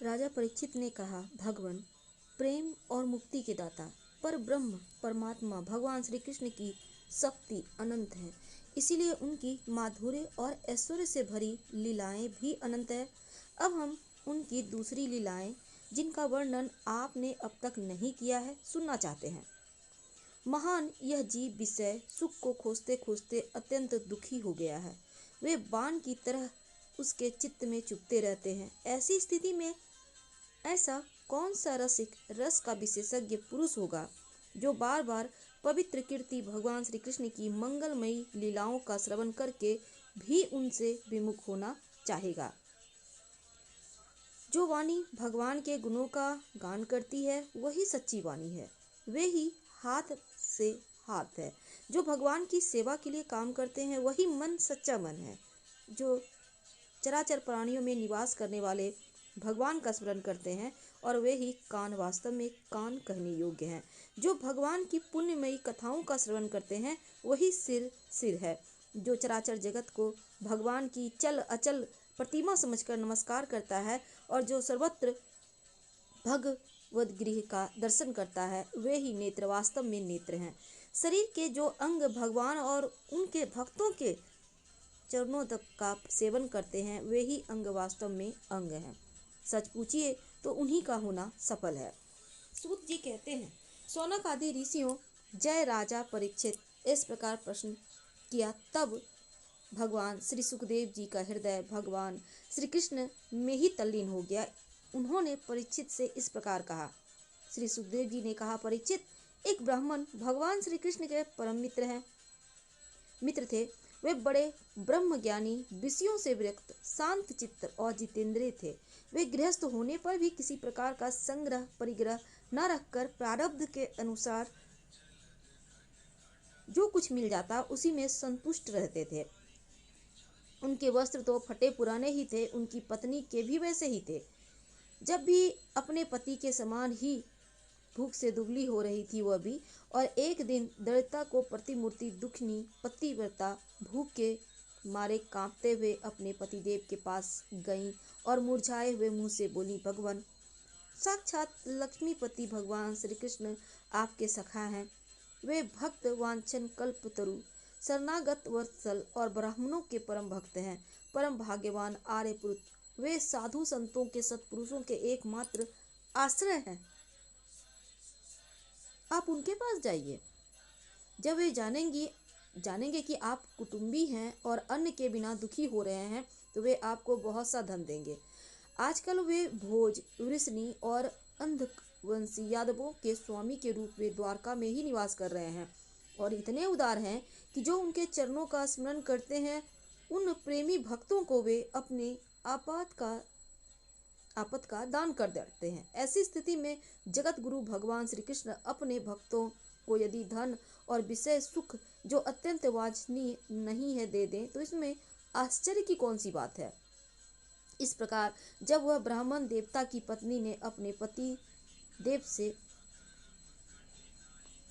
राजा परीक्षित ने कहा, भगवान प्रेम और मुक्ति के दाता पर ब्रह्म परमात्मा भगवान श्री कृष्ण की शक्ति अनंत है, इसीलिए उनकी माधुर्य और ऐश्वर्य से भरी लीलाएं भी अनंत है। अब हम उनकी दूसरी लीलाएं, जिनका वर्णन आपने अब तक नहीं किया है, सुनना चाहते हैं। महान यह जीव विषय सुख को खोजते खोजते अत्यंत दुखी हो गया है। वे बाण की तरह उसके चित्त में चुभते रहते हैं। ऐसी स्थिति में ऐसा कौन सा रसिक रस का विशेषज्ञ पुरुष होगा जो बार बार पवित्र कीर्ति भगवान श्री कृष्ण की मंगलमयी लीलाओं का श्रवण करके भी उनसे विमुख होना चाहेगा। जो वाणी भगवान के गुणों का गान करती है वही सच्ची वाणी है, वे ही हाथ से हाथ है। जो भगवान की सेवा के लिए काम करते हैं वही मन सच्चा मन है। जो चराचर प्राणियों में निवास करने वाले भगवान का स्मरण करते हैं और वे ही कान वास्तव में कान कहने योग्य हैं। जो भगवान की पुण्यमयी कथाओं का श्रवण करते हैं वही सिर सिर है। जो चराचर जगत को भगवान की चल अचल प्रतिमा समझकर नमस्कार करता है और जो सर्वत्र भगवद गृह का दर्शन करता है वे ही नेत्र वास्तव में नेत्र हैं। शरीर के जो अंग भगवान और उनके भक्तों के चरणों तक का सेवन करते हैं वे ही अंग वास्तव में अंग हैं। सच पूछिए तो उन्हीं का होना सफल है। सूत जी कहते हैं, शौनक आदि ऋषियों जय राजा परीक्षित इस प्रकार प्रश्न किया, तब भगवान श्री सुखदेव जी का हृदय भगवान श्री कृष्ण में ही तल्लीन हो गया। उन्होंने परीक्षित से इस प्रकार कहा। श्री सुखदेव जी ने कहा, परीक्षित, एक ब्राह्मण भगवान श्री कृष्ण के परम मित्र थे। वे बड़े ब्रह्मज्ञानी, विषयों से विरक्त, शांत चित्त और जितेंद्रिय थे। वे गृहस्थ होने पर भी किसी प्रकार का संग्रह परिग्रह न रखकर प्रारब्ध के अनुसार जो कुछ मिल जाता उसी में संतुष्ट रहते थे। उनके वस्त्र तो फटे पुराने ही थे, उनकी पत्नी के भी वैसे ही थे। जब भी अपने पति के समान ही भूख से दुबली हो रही थी वह भी, और एक दिन दरिद्रता को प्रतिमूर्ति दुखनी पतिव्रता भूख के मारे कांपते हुए अपने पतिदेव के पास गईं और मुरझाए हुए मुंह से बोली, भगवान, साक्षात लक्ष्मीपति भगवान श्री कृष्ण आपके सखा हैं। वे भक्त वांछन कल्पतरु, शरणागत वत्सल और ब्राह्मणों के परम भक्त हैं, परम भाग्यवान आर्यपुरुष। वे साधु संतों के सत्पुरुषों के एकमात्र आश्रय हैं। आप उनके पास जाइए। जब वे जानेंगे कि आप कुटुंबी हैं और अन्न के बिना दुखी हो रहे हैं तो वे आपको बहुत सा धन देंगे। आजकल वे भोज, वृषणी और अंधवंशी यादवों के स्वामी के रूप में द्वारका में ही निवास कर रहे हैं और इतने उदार हैं कि जो उनके चरणों का स्मरण करते हैं उन प्रेमी भक्तों को वे अपने आपत का दान कर देते हैं। ऐसी स्थिति में जगत गुरु भगवान श्री कृष्ण अपने भक्तों को यदि धन और विषय सुख जो अत्यंत वांछनीय नहीं है दे दें तो इसमें आश्चर्य की कौन सी बात है। इस प्रकार जब वह ब्राह्मण देवता की पत्नी ने अपने पति देव से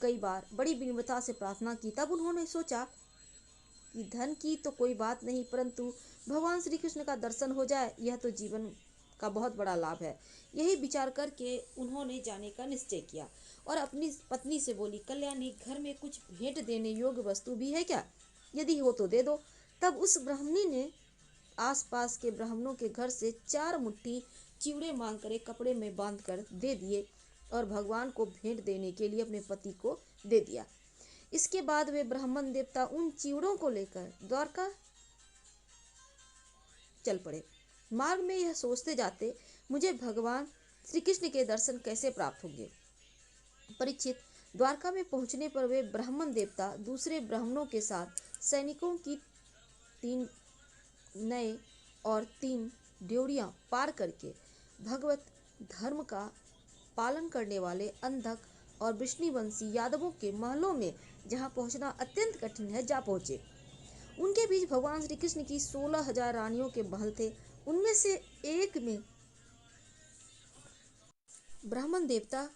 कई बार बड़ी विनम्रता से प्रार्थना की, तब उन्होंने सोचा कि धन की तो कोई बात नहीं, परंतु भगवान श्री कृष्ण का दर्शन हो जाए यह तो जीवन का बहुत बड़ा लाभ है। यही विचार करके उन्होंने जाने का निश्चय किया और अपनी पत्नी से बोली, कल्याणी, घर में कुछ भेंट देने योग्य वस्तु भी है क्या? यदि हो तो दे दो। तब उस ब्राह्मणी ने आसपास के ब्राह्मणों के घर से 4 मुट्ठी चिवड़े मांगकर एक कपड़े में बांधकर दे दिए और भगवान को भेंट देने के लिए अपने पति को दे दिया। इसके बाद वे ब्राह्मण देवता उन चिवड़ों को लेकर द्वारका चल पड़े। मार्ग में यह सोचते जाते, मुझे भगवान श्री कृष्ण के दर्शन कैसे प्राप्त होंगे। परीक्षित, द्वारका में पहुंचने पर वे ब्राह्मण देवता दूसरे ब्राह्मणों के साथ सैनिकों की 3 नए और 3 ड्योढ़ियां पार करके भगवत धर्म का पालन करने वाले अंधक और वृष्णिवंशी यादवों के महलों में, जहां पहुंचना अत्यंत कठिन है, जा पहुंचे। उनके बीच भगवान श्री कृष्ण की 16,000 रानियों के महल थे। उनमें से एक में ब्राह्मण देवता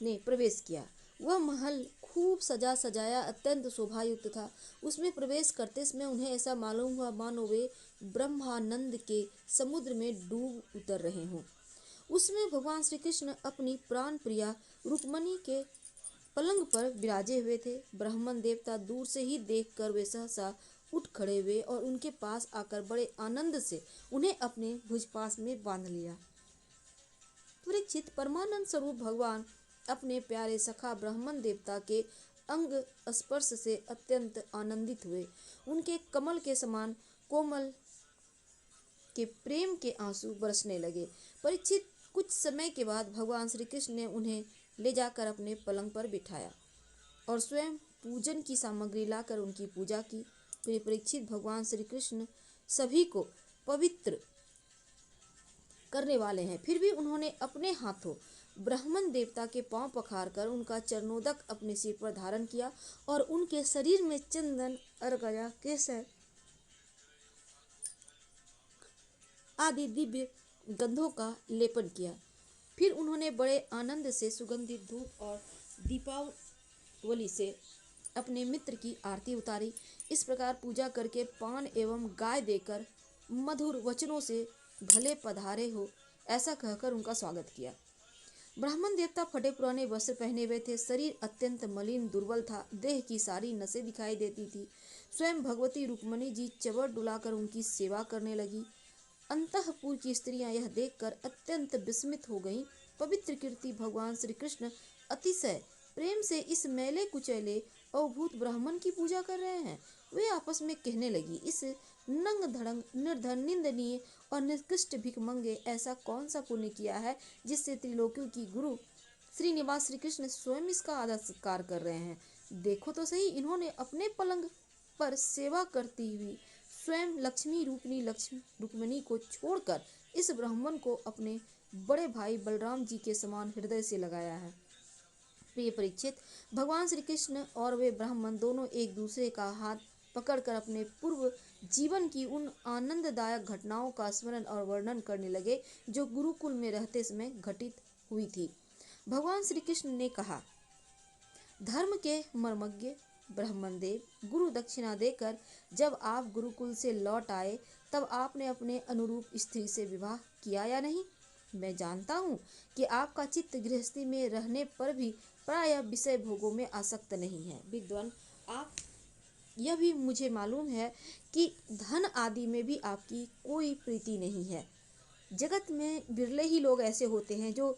ने प्रवेश किया। वह महल खूब सजा सजाया अत्यंत शोभायुक्त था। उसमें प्रवेश करते समय उन्हें ऐसा मालूम हुआ मानो वे ब्रह्मानंद के समुद्र में डूब उतर रहे हों। उसमें भगवान श्री कृष्ण अपनी प्राण प्रिया रुक्मणी के पलंग पर विराजे हुए थे। ब्राह्मण देवता दूर से ही देखकर वे सहसा उठ खड़े हुए और उनके पास आकर बड़े आनंद से उन्हें अपने भुजपास में बांध लिया। परीक्षित, परमानंद स्वरूप भगवान अपने प्यारे सखा ब्राह्मण देवता के अंग स्पर्श से अत्यंत आनंदित हुए। उनके कमल के समान कोमल के प्रेम के आंसू बरसने लगे। परीक्षित, कुछ समय के बाद भगवान श्री कृष्ण ने उन्हें ले जाकर अपने पलंग पर बिठाया और स्वयं पूजन की सामग्री लाकर उनकी पूजा की। प्रिय परीक्षित, भगवान श्री कृष्ण सभी को पवित्र करने वाले हैं, फिर भी उन्होंने अपने हाथों ब्राह्मण देवता के पांव पखारकर उनका चरणोदक अपने सिर पर धारण किया और उनके शरीर में चंदन, अर्गजा, केसर आदि दिव्य गंधों का लेपन किया। फिर उन्होंने बड़े आनंद से सुगंधित धूप और दीपावली से अपने मित्र की आरती उतारी। इस प्रकार पूजा करके पान एवं गाय देकर मधुर वचनों से भले पधारे हो ऐसा कहकर उनका स्वागत किया। ब्राह्मण देवता फटे पुराने वस्त्र पहने हुए थे। शरीर अत्यंत मलिन दुर्बल था। देह की सारी नसें दिखाई देती थी। स्वयं भगवती रुक्मणी जी चबड़ डुलाकर उनकी सेवा करने लगी। अंतःपुर की स्त्रियां यह देखकर अत्यंत विस्मित हो गईं। पवित्र कीर्ति भगवान श्री कृष्ण अतिशय प्रेम से इस मैले कुचैले अवभूत ब्राह्मण की पूजा कर रहे हैं। वे आपस में कहने लगी, इस नंग धड़ंग, निर्धन, निंदनीय और निकृष्ट भिखमंगे ऐसा कौन सा पुण्य किया है जिससे त्रिलोकियों की गुरु श्रीनिवास श्री कृष्ण स्वयं इसका आदर सत्कार कर रहे हैं। देखो तो सही, इन्होंने अपने पलंग पर सेवा करती हुई स्वयं लक्ष्मी रूपनी रुक्मिणी को छोड़कर इस ब्राह्मण को अपने बड़े भाई बलराम जी के समान हृदय से लगाया है। प्रिय परीक्षित, भगवान श्री कृष्ण और वे ब्राह्मण दोनों एक दूसरे का हाथ पकड़कर अपने पूर्व जीवन की उन आनंददायक घटनाओं का स्मरण और वर्णन करने लगे जो गुरुकुल में रहते समय घटित हुई थी। भगवान श्री कृष्ण ने कहा, धर्म के मर्मज्ञ ब्राह्मण देव, गुरु दक्षिणा देकर जब आप गुरुकुल से लौट आए तब आपने अपने अनुरूप स्त्री से विवाह किया या नहीं? मैं जानता हूँ कि आपका चित्त गृहस्थी में रहने पर भी प्रायः विषय भोगों में आसक्त नहीं है। विद्वान, आप यह भी मुझे मालूम है कि धन आदि में भी आपकी कोई प्रीति नहीं है। जगत में बिरले ही लोग ऐसे होते हैं जो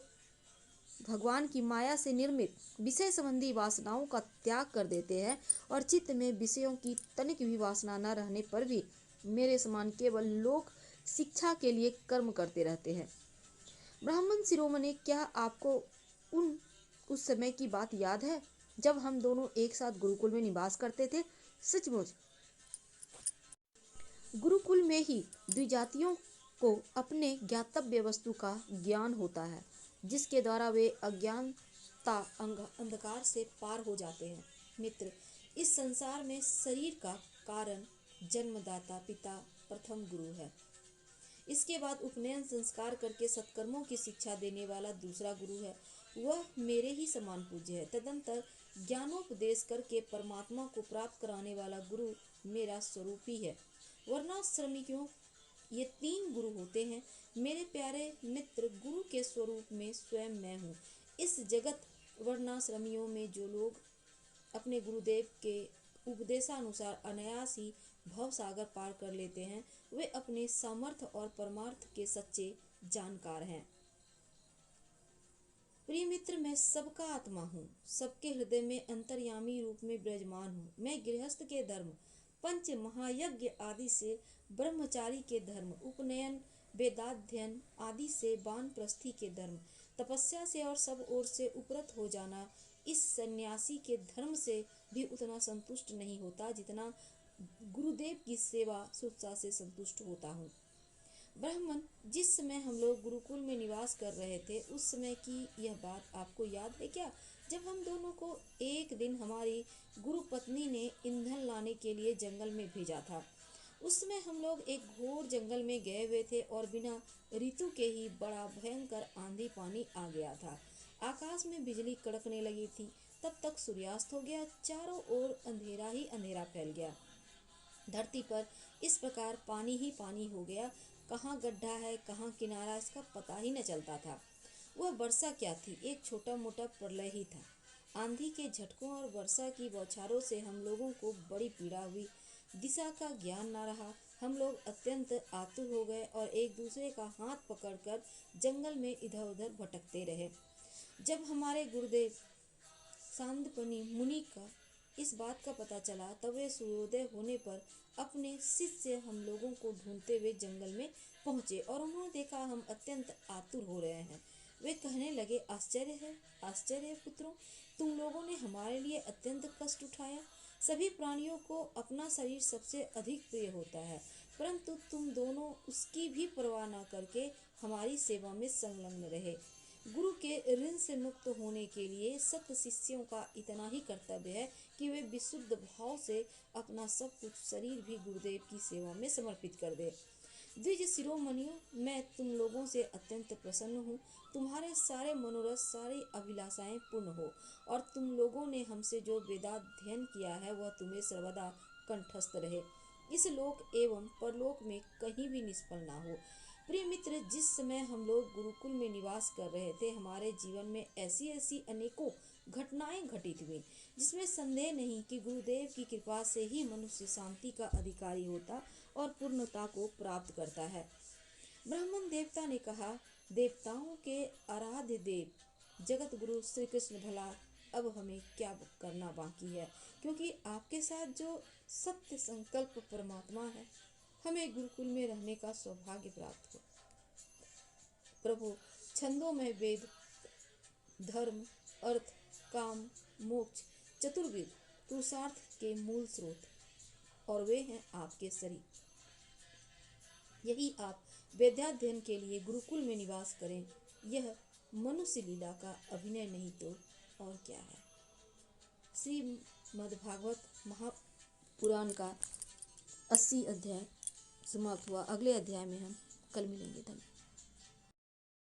भगवान की माया से निर्मित विषय संबंधी वासनाओं का त्याग कर देते हैं और चित्त में विषयों की तनिक भी वासना न रहने पर भी मेरे समान केवल लोक शिक्षा के लिए कर्म करते रहते हैं। ब्राह्मण शिरोमणि, क्या आपको उस समय की बात याद है जब हम दोनों एक साथ गुरुकुल में निवास करते थे? सचमुच गुरुकुल में ही द्विजातियों को अपने ज्ञातव्य वस्तु का ज्ञान होता है, जिसके द्वारा वे अज्ञानता अंधकार से पार हो जाते हैं। मित्र, इस संसार में शरीर का कारण जन्मदाता पिता प्रथम गुरु है। इसके बाद उपनयन संस्कार करके सत्कर्मों की शिक्षा देने वाला दूसरा गुरु है, वह मेरे ही समान पूज्य है। तदंतर ज्ञानोपदेश करके परमात्मा को प्राप्त कराने वाला गुरु मेरा स्वरूप ही है। वर्णाश्रमियों ये 3 गुरु होते हैं। मेरे प्यारे मित्र, गुरु के स्वरूप में स्वयं मैं हूँ। इस जगत वर्णाश्रमियों में जो लोग अपने गुरुदेव के उपदेशानुसार अनायास ही भव सागर पार कर लेते हैं, वे अपने सामर्थ्य और परमार्थ के सच्चे जानकार हैं। प्रिय मित्र, मैं सबका आत्मा हूँ, सबके हृदय में अंतर्यामी रूप में विराजमान हूँ। मैं गृहस्थ के धर्म, पंच महायज्ञ आदि से ब्रह्मचारी के धर्म, उपनयन, वेदाध्ययन आदि से वानप्रस्थी के धर्म, तपस्या से और सब ओर से उपरत हो जाना, इस सन्यासी के धर्म से भी उतना संतुष्ट नहीं होता जितना गुरुदेव की सेवा शुश्रूषा से संतुष्ट होता हूँ। ब्राह्मण, जिस समय हम लोग गुरुकुल में निवास कर रहे थे उस समय की यह बात आपको याद है क्या, जब हम दोनों को एक दिन हमारी गुरु पत्नी ने ईंधन लाने के लिए जंगल में भेजा था। उस समय हम लोग एक घोर जंगल में गए हुए थे और बिना ऋतु के ही बड़ा भयंकर आंधी पानी आ गया था। आकाश में बिजली कड़कने लगी थी। तब तक सूर्यास्त हो गया। चारों ओर अंधेरा ही अंधेरा फैल गया। धरती पर इस प्रकार पानी ही पानी हो गया। कहाँ गड्ढा है कहाँ किनारा, इसका पता ही न चलता था। वह वर्षा क्या थी, एक छोटा मोटा प्रलय ही था। आंधी के झटकों और वर्षा की बौछारों से हम लोगों को बड़ी पीड़ा हुई। दिशा का ज्ञान न रहा। हम लोग अत्यंत आतुर हो गए और एक दूसरे का हाथ पकड़कर जंगल में इधर उधर भटकते रहे। जब हमारे गुरुदेव सांदपनी मुनि का इस बात का पता चला, तब वे सूर्योदय होने पर अपने शिष्य हम लोगों को ढूंढते हुए जंगल में पहुंचे और उन्होंने देखा हम अत्यंत आतुर हो रहे हैं। वे कहने लगे, आश्चर्य है पुत्रों, तुम लोगों ने हमारे लिए अत्यंत कष्ट उठाया। सभी प्राणियों को अपना शरीर सबसे अधिक प्रिय होता है, परंतु तुम दोनों उसकी भी परवाह न करके हमारी सेवा में संलग्न रहे। गुरु के ऋण से मुक्त होने के लिए सत्य शिष्यों का इतना ही कर्तव्य है कि वे विशुद्ध भाव से अपना सब कुछ, शरीर भी गुरुदेव की सेवा में समर्पित कर दे। द्विज शिरोमणियों, मैं तुम लोगों से अत्यंत प्रसन्न हूँ। तुम्हारे सारे मनोरथ, सारी अभिलाषाएं पूर्ण हो और तुम लोगों ने हमसे जो वेदाध्ययन किया है वह तुम्हें सर्वदा कंठस्थ रहे, इस लोक एवं परलोक में कहीं भी निष्फल ना हो। प्रिय मित्र, जिस समय हम लोग गुरुकुल में निवास कर रहे थे, हमारे जीवन में ऐसी ऐसी अनेकों घटनाएं घटित हुई, जिसमें संदेह नहीं कि गुरुदेव की कृपा से ही मनुष्य शांति का अधिकारी होता और पूर्णता को प्राप्त करता है। ब्राह्मण देवता ने कहा, देवताओं के आराध्य देव जगत गुरु श्री कृष्ण भला, अब हमें क्या करना बाकी है, क्योंकि आपके साथ जो सत्य संकल्प परमात्मा है, हमें गुरुकुल में रहने का सौभाग्य प्राप्त हो। प्रभु, छंदों में वेद, धर्म, अर्थ, काम, मोक्ष, चतुर्विध पुरुषार्थ के मूल स्रोत, और वे हैं आपके शरीर। यही आप वेदाध्ययन के लिए गुरुकुल में निवास करें, यह मनुष्य लीला का अभिनय नहीं तो और क्या है। श्रीमद्भागवत महापुराण का 80 अध्याय समाप्त हुआ। अगले अध्याय में हम कल मिलेंगे। धन्यवाद।